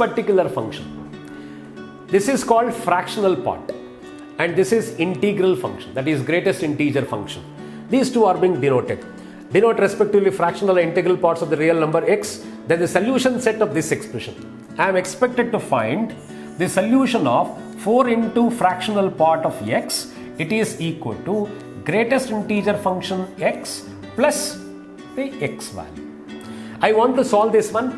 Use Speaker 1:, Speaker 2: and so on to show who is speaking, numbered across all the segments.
Speaker 1: particular function, this is called fractional part and this is integral function, that is greatest integer function. These two are being denoted. Denote respectively fractional and integral parts of the real number x, then the solution set of this expression. I am expected to find the solution of 4 into fractional part of x. It is equal to greatest integer function x plus the x value. I want to solve this one.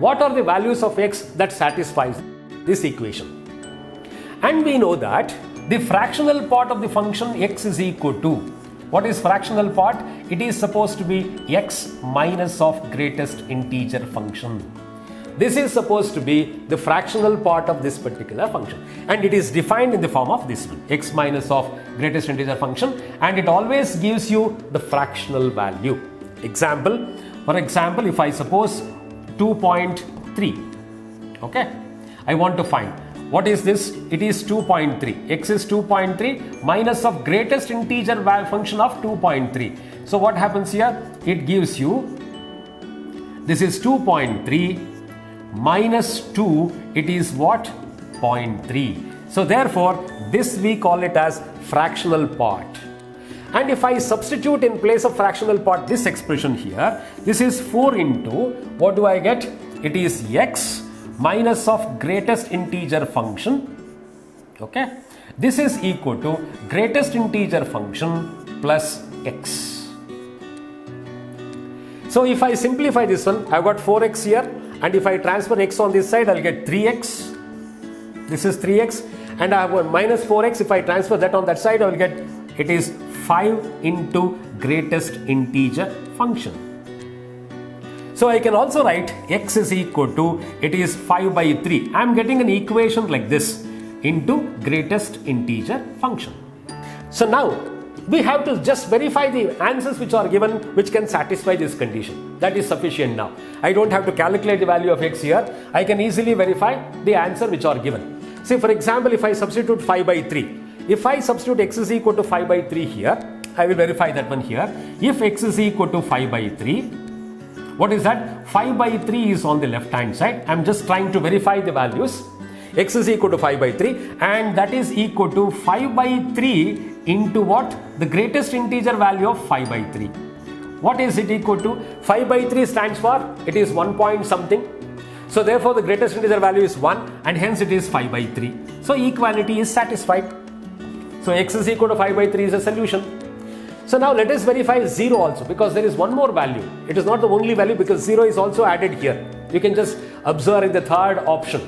Speaker 1: What are the values of x that satisfies this equation? And we know that the fractional part of the function x is equal to, what is fractional part? It is supposed to be x minus of greatest integer function. This is supposed to be the fractional part of this particular function, and it is defined in the form of this one, x minus of greatest integer function, and it always gives you the fractional value. For example, if I suppose 2.3, okay, I want to find what is this? It is 2.3. X is 2.3 minus of greatest integer function of 2.3. So what happens here? It gives you, this is 2.3 minus 2, it is what? 0.3. So therefore, this we call it as fractional part. And if I substitute in place of fractional part this expression here, this is 4 into, what do I get? It is x minus of greatest integer function, okay, this is equal to greatest integer function plus x. So if I simplify this one, I've got 4x here, and if I transfer x on this side, I'll get 3x, this is 3x, and I have a minus 4x, if I transfer that on that side, I will get, it is 5 into greatest integer function. So I can also write x is equal to, it is 5 by 3. I am getting an equation like this into greatest integer function. So now we have to just verify the answers which are given which can satisfy this condition. That is sufficient now. I don't have to calculate the value of x here. I can easily verify the answer which are given. Say for example, if I substitute 5 by 3. If I substitute x is equal to 5 by 3 here, I will verify that one here. If x is equal to 5 by 3, what is that? 5 by 3 is on the left hand side. I am just trying to verify the values. X is equal to 5 by 3, and that is equal to 5 by 3 into what? The greatest integer value of 5 by 3. What is it equal to? 5 by 3 stands for, it is 1 point something. So therefore the greatest integer value is 1, and hence it is 5 by 3. So equality is satisfied. So x is equal to 5 by 3 is a solution. So now let us verify 0 also, because there is one more value. It is not the only value, because 0 is also added here. You can just observe in the third option,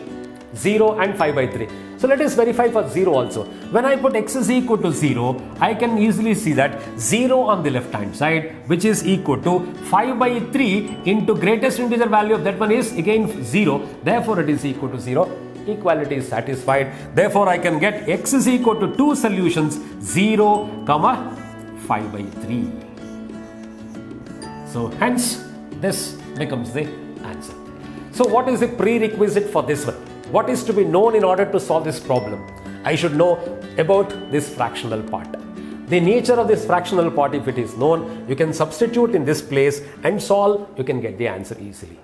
Speaker 1: 0 and 5 by 3. So let us verify for 0 also. When I put x is equal to 0, I can easily see that 0 on the left hand side, which is equal to 5 by 3 into greatest integer value of that one is again 0. Therefore it is equal to 0. Equality is satisfied. Therefore I can get x is equal to two solutions, 0, 5 by 3. So hence this becomes the answer. So what is the prerequisite for this one? What is to be known in order to solve this problem? I should know about this fractional part. The nature of this fractional part, if it is known, you can substitute in this place and solve, you can get the answer easily.